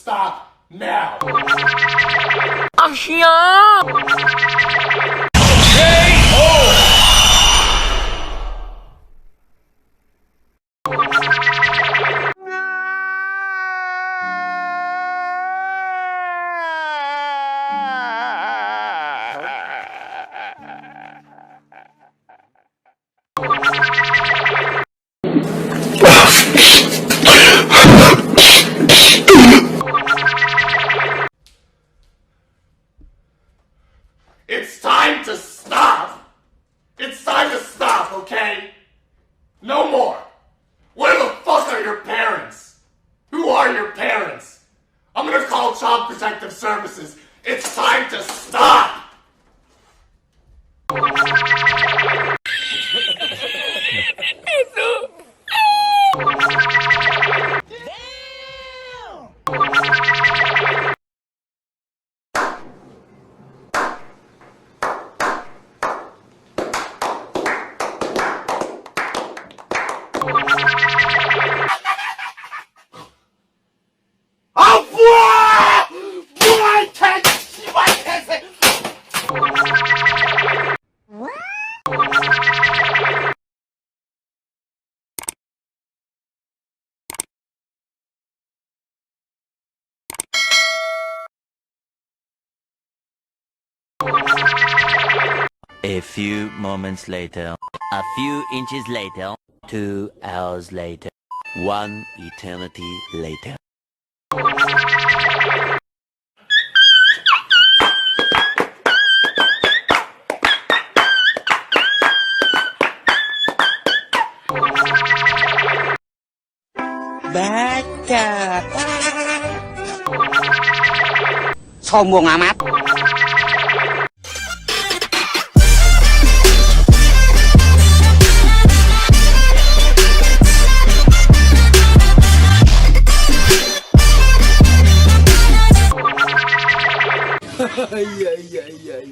stop now. It's time to stop! It's time to stop, okay? No more! Where the fuck are your parents? Who are your parents? I'm gonna call Child Protective Services. It's time to stop! A few moments later, a few inches later, 2 hours later, 1 eternity later. Baca. Sombong amat. Iya.